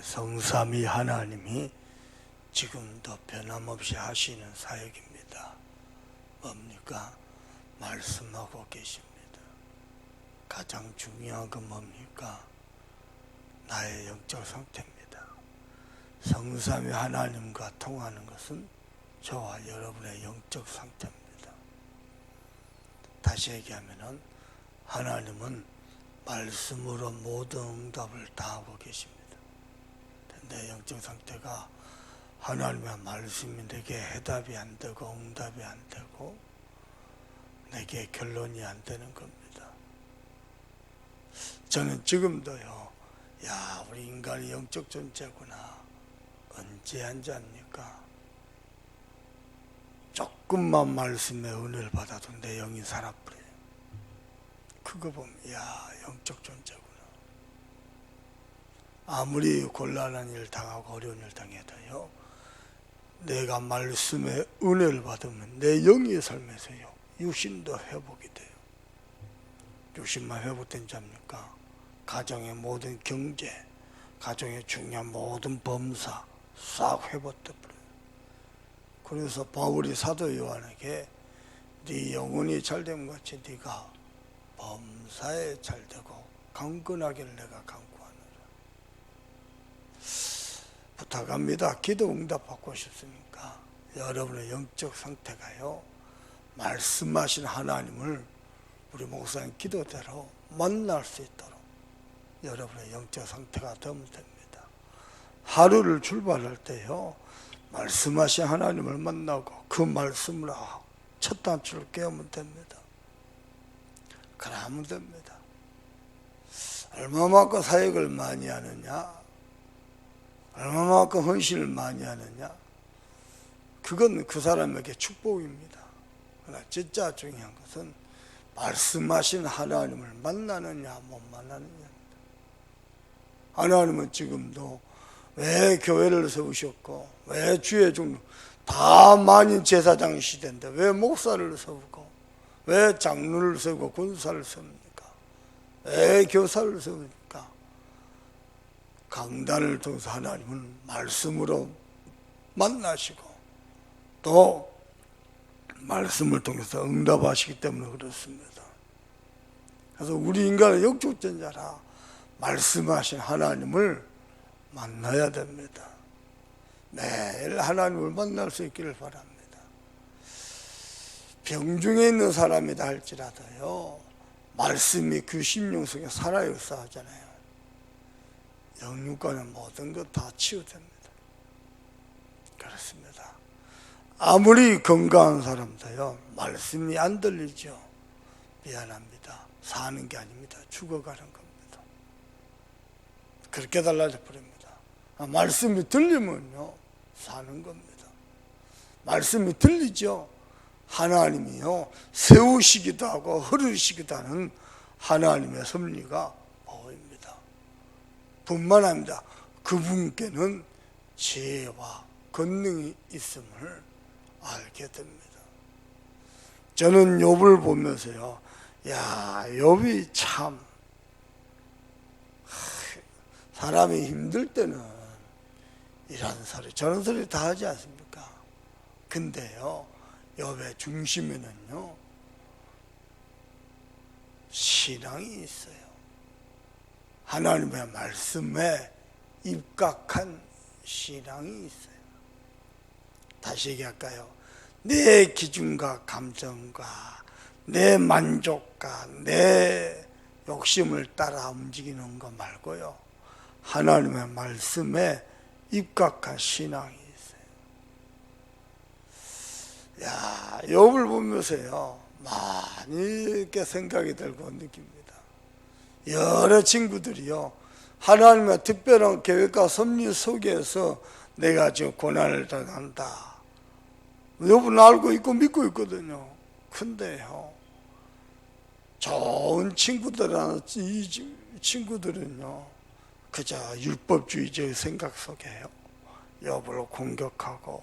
성삼위 하나님이 지금도 변함없이 하시는 사역입니다. 뭡니까? 말씀하고 계십니다. 가장 중요한 건 뭡니까? 나의 영적 상태입니다. 성삼위 하나님과 통하는 것은 저와 여러분의 영적 상태입니다. 다시 얘기하면 하나님은 말씀으로 모든 응답을 다 하고 계십니다. 내 영적 상태가 하나님의 말씀이 내게 해답이 안 되고 응답이 안 되고 내게 결론이 안 되는 겁니다. 저는 지금도요, 야, 우리 인간이 영적 존재구나. 언제 앉았니까? 조금만 말씀의 은혜를 받아도 내 영이 살아버려요. 그거 보면, 야, 영적 존재구나. 아무리 곤란한 일을 당하고 어려운 일을 당해도요, 내가 말씀의 은혜를 받으면 내 영의 삶에서요, 육신도 회복이 돼요. 육신만 회복된 자입니까? 가정의 모든 경제, 가정의 중요한 모든 범사 싹 회복돼 버려요. 그래서 바울이 사도 요한에게 네 영혼이 잘됨 같이 네가 범사에 잘되고 강건하기를 내가 간구하노라. 부탁합니다. 기도 응답 받고 싶습니까? 여러분의 영적 상태가요, 말씀하신 하나님을 우리 목사님 기도대로 만날 수 있도록 여러분의 영적 상태가 되면 됩니다. 하루를 출발할 때요, 말씀하신 하나님을 만나고 그 말씀으로 첫 단추를 깨우면 됩니다. 그러면 됩니다. 얼마만큼 사역을 많이 하느냐, 얼마만큼 헌신을 많이 하느냐, 그건 그 사람에게 축복입니다. 그러나 진짜 중요한 것은 말씀하신 하나님을 만나느냐 못 만나느냐입니다. 하나님은 지금도 왜 교회를 세우셨고 왜 주의 종로 다 만인 제사장 시대인데 왜 목사를 세우고 왜 장로를 세우고 군사를 세웁니까? 왜 교사를 세웁니까? 강단을 통해서 하나님은 말씀으로 만나시고 또 말씀을 통해서 응답하시기 때문에 그렇습니다. 그래서 우리 인간은 영적 존재라 말씀하신 하나님을 만나야 됩니다. 매일 하나님을 만날 수 있기를 바랍니다. 병중에 있는 사람이다 할지라도요, 말씀이 그 심령 속에 살아 역사하잖아요. 영육간의 모든 것 다 치유됩니다. 그렇습니다. 아무리 건강한 사람도요, 말씀이 안 들리죠. 미안합니다. 사는 게 아닙니다. 죽어가는 겁니다. 그렇게 달라져 버립니다. 말씀이 들리면요, 사는 겁니다. 말씀이 들리죠. 하나님이요, 세우시기도 하고 흐르시기도 하는 하나님의 섭리가 보입니다. 뿐만 아니라 그분께는 지혜와 권능이 있음을 알게 됩니다. 저는 욥을 보면서요, 야, 욥이 참 사람이 힘들 때는 이런 소리 저런 소리 다 하지 않습니까? 근데요, 욥의 중심에는요, 신앙이 있어요. 하나님의 말씀에 입각한 신앙이 있어요. 다시 얘기할까요? 내 기준과 감정과 내 만족과 내 욕심을 따라 움직이는 거 말고요, 하나님의 말씀에 입각한 신앙이 있어요. 야, 욥을 보면서요, 많이 이렇게 생각이 들고 느낍니다. 여러 친구들이요, 하나님의 특별한 계획과 섭리 속에서 내가 지금 고난을 당한다, 욥은 알고 있고 믿고 있거든요. 근데요, 좋은 친구들은 이 친구들은요, 그저 율법주의적 생각 속에요, 욥을 공격하고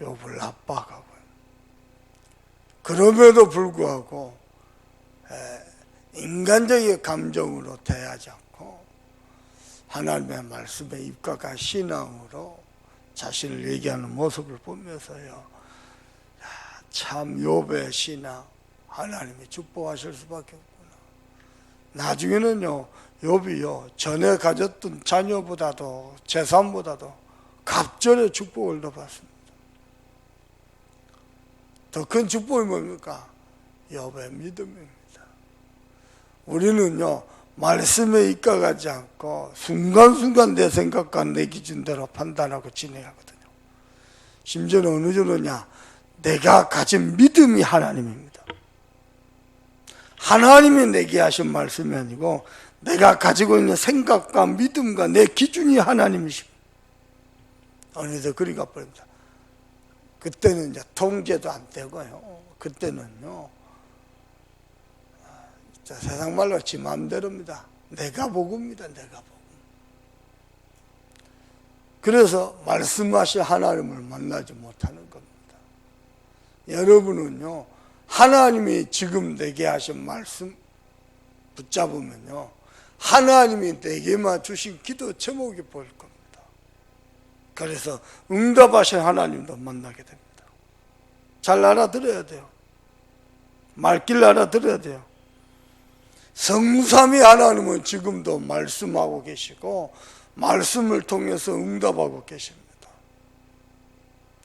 욥을 압박하고, 그럼에도 불구하고 인간적인 감정으로 대하지 않고 하나님의 말씀에 입각한 신앙으로 자신을 얘기하는 모습을 보면서요, 참 욥의 신앙, 하나님이 축복하실 수밖에 없구나. 나중에는요, 욥이요, 전에 가졌던 자녀보다도 재산보다도 갑절의 축복을 더 받습니다. 더 큰 축복이 뭡니까? 욥의 믿음입니다. 우리는요, 말씀에 입각하지 않고 순간순간 내 생각과 내 기준대로 판단하고 진행하거든요. 심지어는 어느 정도냐, 내가 가진 믿음이 하나님입니다. 하나님이 내게 하신 말씀이 아니고 내가 가지고 있는 생각과 믿음과 내 기준이 하나님이십니다. 어느새 그리 가버립니다. 그때는 이제 통제도 안 되고요, 그때는요, 세상 말로 지 마음대로입니다. 내가 복입니다. 내가 복. 그래서 말씀하신 하나님을 만나지 못하는 겁니다. 여러분은요, 하나님이 지금 내게 하신 말씀 붙잡으면요, 하나님이 내게만 주신 기도 제목이 보일 겁니다. 그래서 응답하신 하나님도 만나게 됩니다. 잘 알아들어야 돼요. 말귀를 알아들어야 돼요. 성삼위 하나님은 지금도 말씀하고 계시고 말씀을 통해서 응답하고 계십니다.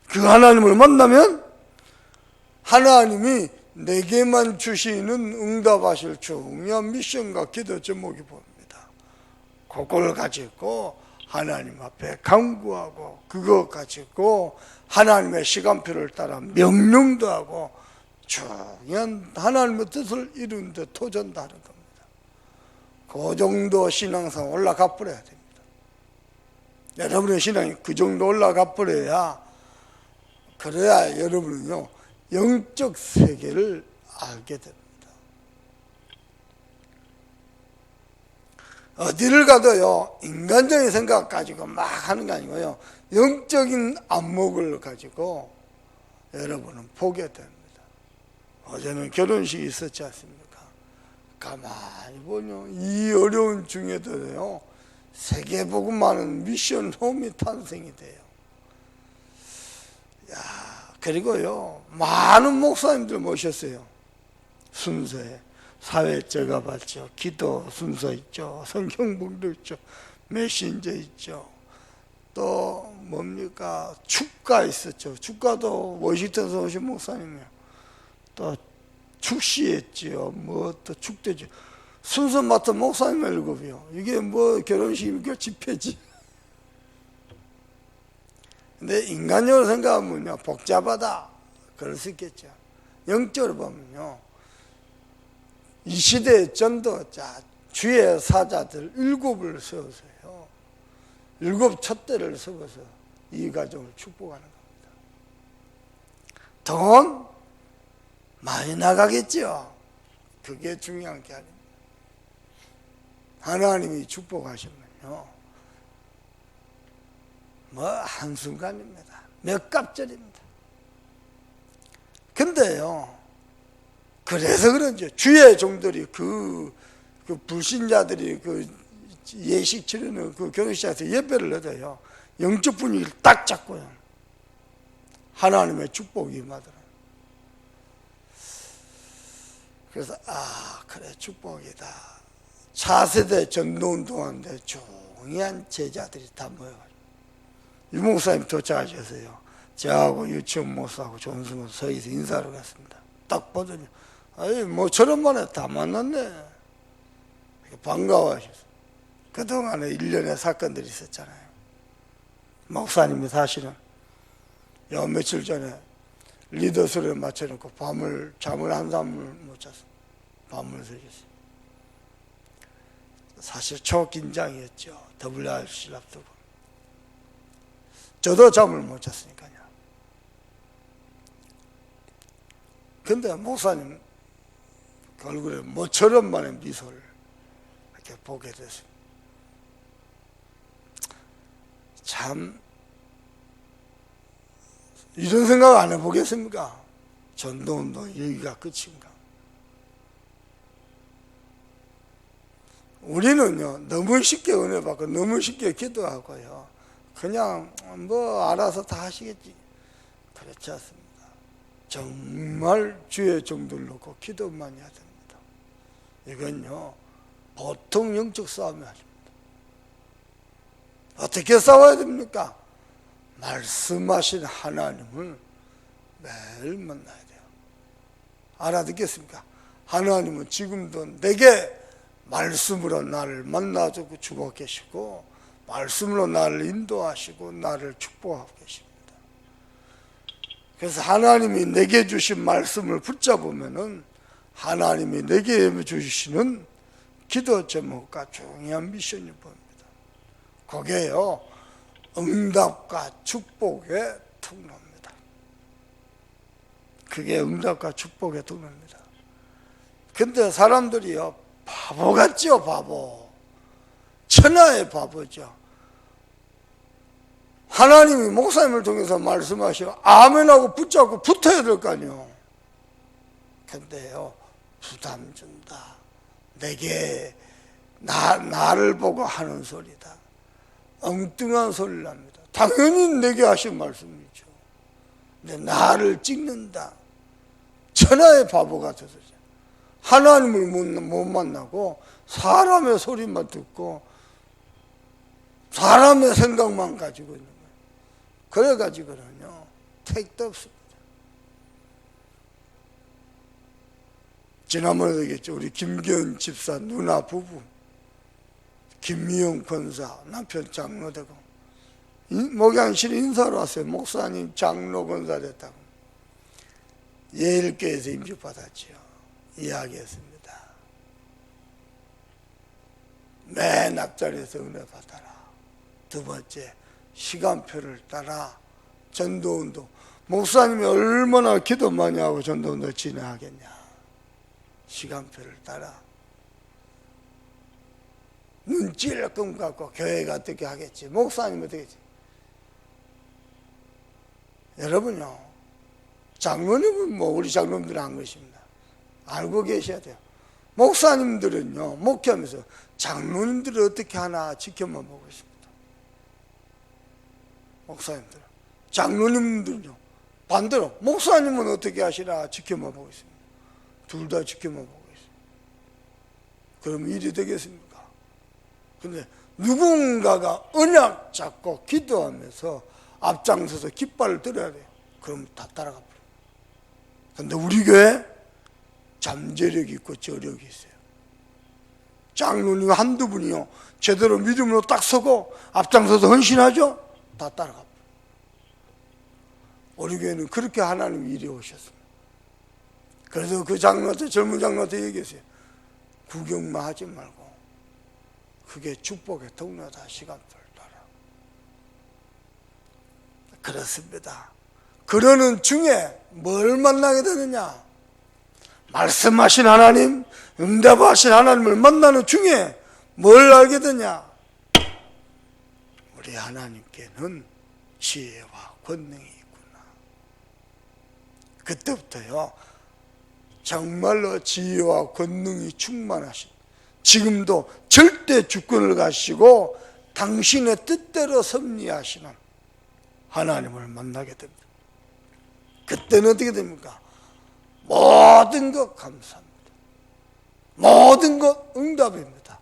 그 하나님을 만나면 하나님이 내게만 주시는 응답하실 중요한 미션과 기도 제목이 보입니다. 그걸 가지고 하나님 앞에 간구하고 그거 가지고 하나님의 시간표를 따라 명령도 하고 중요한 하나님의 뜻을 이루는 데 도전도 하는 겁니다. 그 정도 신앙상 올라가 버려야 됩니다. 여러분의 신앙이 그 정도 올라가 버려야, 그래야 여러분은요, 영적 세계를 알게 됩니다. 어디를 가도요, 인간적인 생각 가지고 막 하는 게 아니고요, 영적인 안목을 가지고 여러분은 보게 됩니다. 어제는 결혼식이 있었지 않습니까? 가만히 보뇨, 이 어려운 중에도요, 세계복음하는 미션 홈이 탄생이 돼요. 야, 그리고요, 많은 목사님들 모셨어요. 순서에 사회제가 받죠, 기도 순서 있죠, 성경봉도 있죠, 메신저 있죠, 또 뭡니까, 축가 있었죠. 축가도 워싱턴에서 오신 목사님이에요. 또 축시했지요. 뭐 또 축대죠. 순서 맡은 목사님 7이요. 이게 뭐 결혼식입니까? 집회지. 근데 인간적으로 생각하면요, 복잡하다 그럴 수 있겠죠. 영적으로 보면요, 이 시대의 전도자, 주의 사자들 7을 세워서요, 7 촛대를 세워서 이 가정을 축복하는 겁니다. 돈 많이 나가겠죠. 그게 중요한 게 아닙니다. 하나님이 축복하시면요, 뭐 한순간입니다. 몇 갑절입니다. 근데요, 그래서 그런지 주의 종들이 그 불신자들이 그 예식 치르는 그 결혼식에서 예배를 얻어요. 영적 분위기를 딱 잡고요, 하나님의 축복이 임하더라. 그래서 그래, 축복이다. 차세대 전도운동하는데 중요한 제자들이 다 모여가지고 유 목사님 도착하셔서요, 저하고 유치원 목사하고 존승은 서에서 인사하러 갔습니다. 딱 보더니 모처럼 만에 다 만났네. 반가워하셔서. 그동안에 일련의 사건들이 있었잖아요. 목사님이 사실은 요 며칠 전에 리더설에 맞춰놓고 잠을 한 잠을 못 잤어요. 밤을 새겼어요. 사실 초긴장이었죠. WRC를 앞두고. 저도 잠을 못 잤으니까요. 근데 목사님 얼굴에 모처럼 만의 미소를 이렇게 보게 됐어요. 참, 이런 생각 안 해보겠습니까? 전도운동 여기가 끝인가? 우리는요 너무 쉽게 은혜 받고 너무 쉽게 기도하고요 그냥 뭐 알아서 다 하시겠지, 그렇지 않습니다. 정말 주의 정도를 놓고 기도 많이 해야 됩니다. 이건요 보통 영적 싸움이 아닙니다. 어떻게 싸워야 됩니까? 말씀하신 하나님을 매일 만나야 돼요. 알아듣겠습니까? 하나님은 지금도 내게 말씀으로 나를 만나주고 주고 계시고 말씀으로 나를 인도하시고 나를 축복하고 계십니다. 그래서 하나님이 내게 주신 말씀을 붙잡으면은 하나님이 내게 주시는 기도 제목과 중요한 미션이 보입니다. 그게요 응답과 축복의 통로입니다. 그게 응답과 축복의 통로입니다. 근데 사람들이요 바보 같죠, 바보. 천하의 바보죠. 하나님이 목사님을 통해서 말씀하시고 아멘하고 붙잡고 붙어야 될 거 아니에요. 근데요 부담 준다, 내게 나를 보고 하는 소리다, 엉뚱한 소리를 합니다. 당연히 내게 하신 말씀이죠. 근데 나를 찍는다, 천하의 바보 같아서 하나님을 못 만나고 사람의 소리만 듣고 사람의 생각만 가지고 있는 거예요. 그래가지고는요 택도 없습니다. 지난번에도 얘기했죠. 우리 김기현 집사 누나 부부, 김미영 권사 남편 장로 되고 목양실 인사로 왔어요. 목사님 장로 권사 됐다고. 예일교회에서 임직받았지요. 이야기했습니다. 맨 앞자리에서 은혜 받아라. 두 번째, 시간표를 따라 전도운동. 목사님이 얼마나 기도 많이 하고 전도운동 진행하겠냐. 시간표를 따라. 눈 찔끔 갖고 교회가 어떻게 하겠지, 목사님 어떻게 하겠지. 여러분요 장로님은 뭐 우리 장로님들은 한 것입니다. 알고 계셔야 돼요. 목사님들은요 목회하면서 장로님들을 어떻게 하나 지켜만 보고 있습니다. 목사님들은. 장로님들은요 반대로 목사님은 어떻게 하시나 지켜만 보고 있습니다. 둘 다 지켜만 보고 있습니다. 그러면 일이 되겠습니까? 근데 누군가가 언약 잡고 기도하면서 앞장서서 깃발을 들어야 돼요. 그럼 다 따라가 버려요. 근데 우리 교회 잠재력이 있고 저력이 있어요. 장로님 한두 분이요 제대로 믿음으로 딱 서고 앞장서서 헌신하죠? 다 따라가 버려요. 우리 교회는 그렇게 하나님이 일해 오셨습니다. 그래서 그 장로한테, 젊은 장로한테 얘기했어요. 구경만 하지 말고 그게 축복의 통로다. 시간표를 따라. 그렇습니다. 그러는 중에 뭘 만나게 되느냐? 말씀하신 하나님, 응답하신 하나님을 만나는 중에 뭘 알게 되냐? 우리 하나님께는 지혜와 권능이 있구나. 그때부터요 정말로 지혜와 권능이 충만하신, 지금도 절대 주권을 가지고 당신의 뜻대로 섭리하시는 하나님을 만나게 됩니다. 그때는 어떻게 됩니까? 모든 것 감사합니다. 모든 것 응답입니다.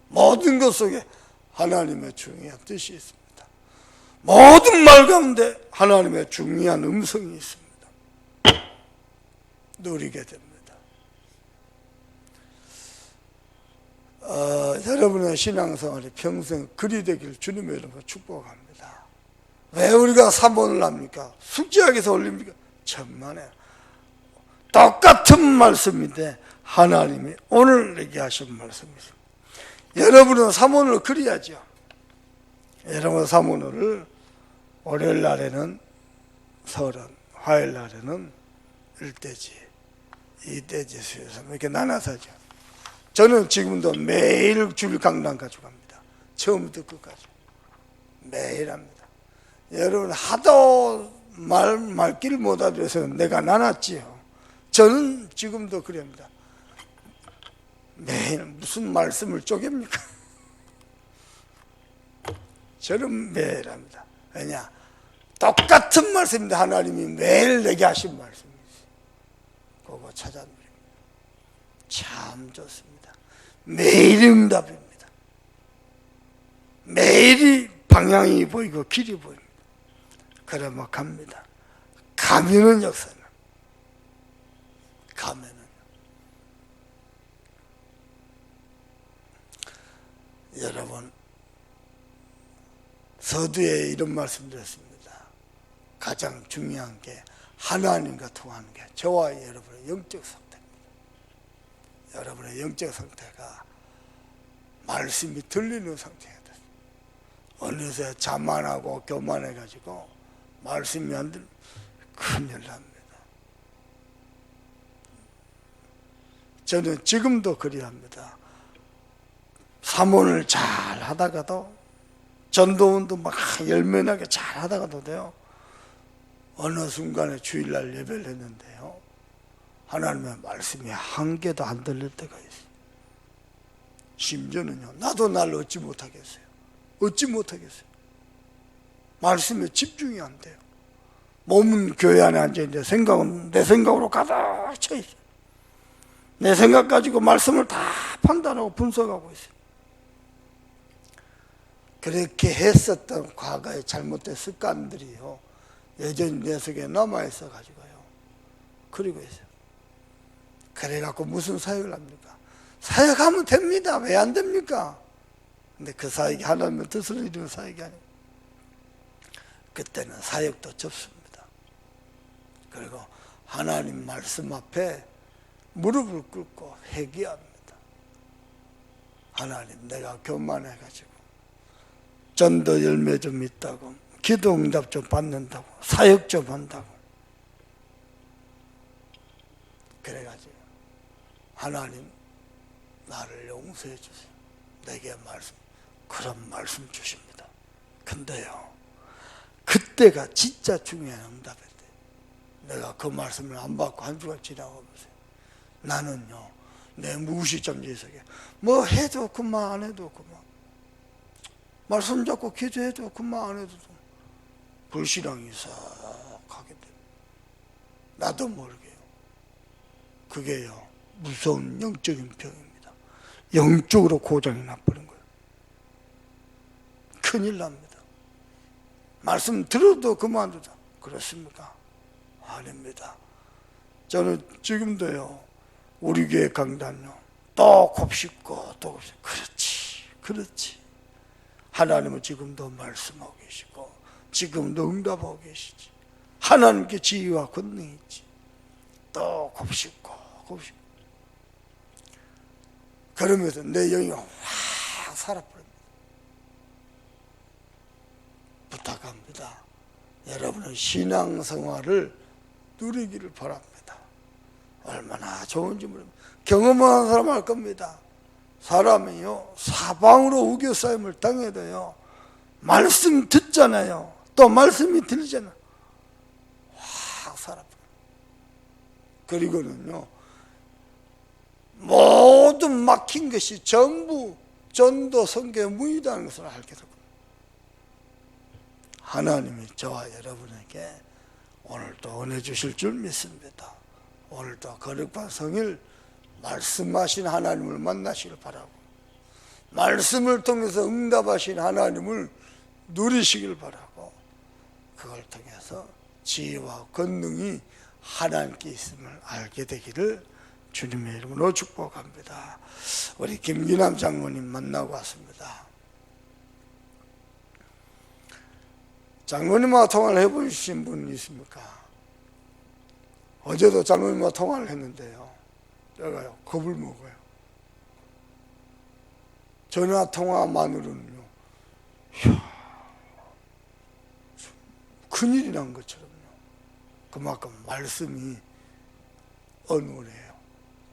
모든 것 속에 하나님의 중요한 뜻이 있습니다. 모든 말 가운데 하나님의 중요한 음성이 있습니다. 누리게 됩니다. 여러분의 신앙생활이 평생 그리 되길 주님의 이름으로 축복합니다. 왜 우리가 사본을 합니까? 숙제하게서 올립니까? 천만에요. 똑같은 말씀인데 하나님이 오늘 내게 하신 말씀이죠. 여러분은 사모를 그려야죠. 여러분 사모를 월요일 날에는 서른, 화요일 날에는 일대지, 이대지 수요일 이렇게 나눠서 하죠. 저는 지금도 매일 주일 강단 가져갑니다. 처음부터 끝까지 매일 합니다. 여러분 하도 말귀를 못 알아들어서 내가 나눴지요. 저는 지금도 그럽니다. 매일 무슨 말씀을 쪼갭니까? 저는 매일 합니다. 왜냐? 똑같은 말씀인데 하나님이 매일 내게 하신 말씀이지. 그거 찾아드립니다. 참 좋습니다. 매일 응답입니다. 매일이 방향이 보이고 길이 보입니다. 그러면 갑니다. 가면은 역사는 가면은 여러분 서두에 이런 말씀 드렸습니다. 가장 중요한 게 하나님과 통하는 게 저와 여러분의 영적 상태입니다. 여러분의 영적 상태가 말씀이 들리는 상태가 됐어요. 어느새 자만하고 교만해가지고 말씀이 안 들리면 큰일 납니다. 저는 지금도 그리합니다. 사모를 잘 하다가도 전도운도 막 열면하게 잘 하다가도 돼요. 어느 순간에 주일날 예배를 했는데요, 하나님의 말씀이 한 개도 안 들릴 때가 있어요. 심지어는요, 나도 날 얻지 못하겠어요. 얻지 못하겠어요. 말씀에 집중이 안 돼요. 몸은 교회 안에 앉아있는데 생각은 내 생각으로 가득 차 있어요. 내 생각 가지고 말씀을 다 판단하고 분석하고 있어요. 그렇게 했었던 과거의 잘못된 습관들이요, 여전히 내 속에 남아있어 가지고요, 그리고 있어요. 그래갖고 무슨 사역을 합니까? 사역하면 됩니다. 왜 안 됩니까? 근데 그 사역이 하나님의 뜻을 이루는 사역이 아니고, 그때는 사역도 접습니다. 그리고 하나님 말씀 앞에 무릎을 꿇고 회개합니다. 하나님, 내가 교만해가지고 전도 열매 좀 있다고, 기도 응답 좀 받는다고, 사역 좀 한다고, 그래가지고 하나님 나를 용서해 주세요. 내게 말씀, 그런 말씀 주십니다. 근데요, 그때가 진짜 중요한 응답일 때, 내가 그 말씀을 안 받고 한 주가 지나고 보세요. 나는요, 내 무의식점 속에 뭐 해도 그만 안 해도 그만, 말씀 잡고 기도해도 그만 안 해도 불신앙이 싹 하게 돼요. 나도 모르게요. 그게요, 무서운 영적인 병입니다. 영적으로 고장이 나버린 거예요. 큰일 납니다. 말씀 들어도 그만두자. 그렇습니까? 아닙니다. 저는 지금도요, 우리 교회 강단요, 또 곱씹고 또 곱씹고, 그렇지. 하나님은 지금도 말씀하고 계시고 지금도 응답하고 계시지. 하나님께 지혜와 권능이 있지. 또 곱씹고 그러면서 내 영이 확 살아버립니다. 부탁합니다. 여러분은 신앙생활을 누리기를 바랍니다. 얼마나 좋은지 모릅니다. 경험한 사람 알 겁니다. 사람이요, 사방으로 우겨싸임을 당해도요, 말씀 듣잖아요, 또 말씀이 들리잖아요, 확 살아버려요. 그리고는요, 모든 막힌 것이 전부 전도 선교의 문이라는 것을 알게 되고, 하나님이 저와 여러분에게 오늘도 은혜 주실 줄 믿습니다. 오늘도 거룩한 성일 말씀하신 하나님을 만나시길 바라고, 말씀을 통해서 응답하신 하나님을 누리시길 바라고, 그걸 통해서 지혜와 권능이 하나님께 있음을 알게 되기를 주님의 이름으로 축복합니다. 우리 김기남 장로님 만나고 왔습니다. 장로님과 통화를 해보신 분 있습니까? 어제도 장로님과 통화를 했는데요, 제가요, 겁을 먹어요. 전화통화만으로는요, 큰일이 난 것처럼요. 그만큼 말씀이 어눌해요.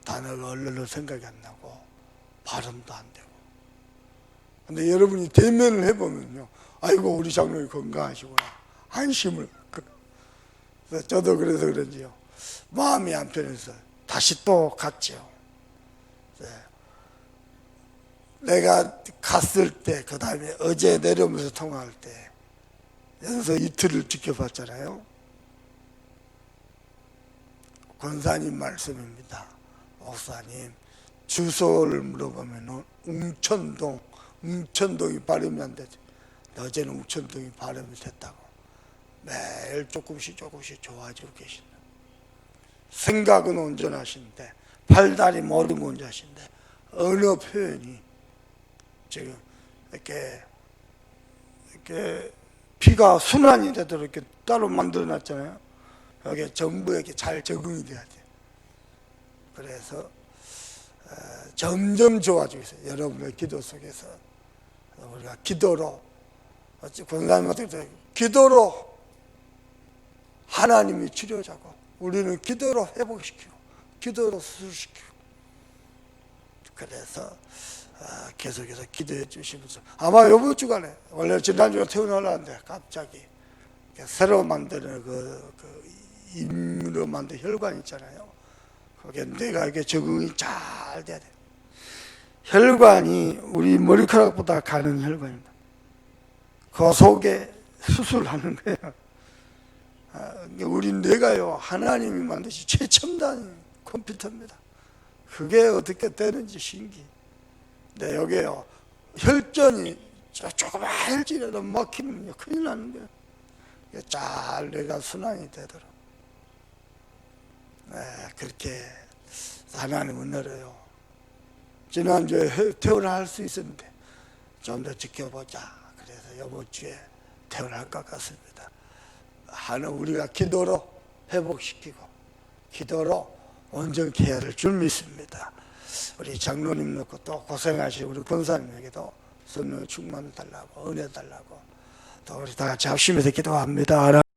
단어가 얼른 생각이 안 나고 발음도 안 되고. 근데 여러분이 대면을 해보면요, 아이고 우리 장로님 건강하시구나, 안심을. 그래서 저도 그래서 그런지요, 마음이 한편에서 다시 또 갔죠. 네. 내가 갔을 때, 그 다음에 어제 내려오면서 통화할 때 여기서 이틀을 지켜봤잖아요. 권사님 말씀입니다. 목사님 주소를 물어보면 웅천동이 발음이 안 되죠. 어제는 웅천동이 발음이 됐다고. 매일 조금씩 좋아지고 계신다. 생각은 온전하신데 팔다리 모든 온전하신데 언어 표현이 지금 이렇게 피가 순환이 되도록 이렇게 따로 만들어 놨잖아요. 여기에 전부 이렇게 잘 적응이 돼야 돼요. 그래서 점점 좋아지고 있어요. 여러분의 기도 속에서 우리가 기도로 권사님한테 기도로 하나님이 치료자고 우리는 기도로 회복시키고 기도로 수술시키고 그래서 계속해서 기도해 주시면서 아마 이번 주간에 원래 지난주에 태어나려는데 갑자기 새로 만드는 그 임으로 만든 혈관 있잖아요. 거기에 뇌가 이렇게 적응이 잘 돼야 돼요. 혈관이 우리 머리카락보다 가는 혈관입니다. 그 속에 수술하는 거예요. 우리 뇌가요 하나님이 만드신 최첨단 컴퓨터입니다. 그게 어떻게 되는지 신기해. 근데 여기에요 혈전이 조그만 혈전이라도 막히면 큰일 나는 거예요. 잘 뇌가 순환이 되도록 그렇게 하나님은 늘어요. 지난주에 퇴원할 수 있었는데 좀 더 지켜보자. 그래서 이번 주에 퇴원할 것 같습니다. 우리가 기도로 회복시키고 기도로 온전케 해야 될 줄 믿습니다. 우리 장로님 놓고 또 고생하시고 우리 권사님에게도 성령 충만 달라고 은혜 달라고 또 우리 다 같이 합심해서 기도합니다.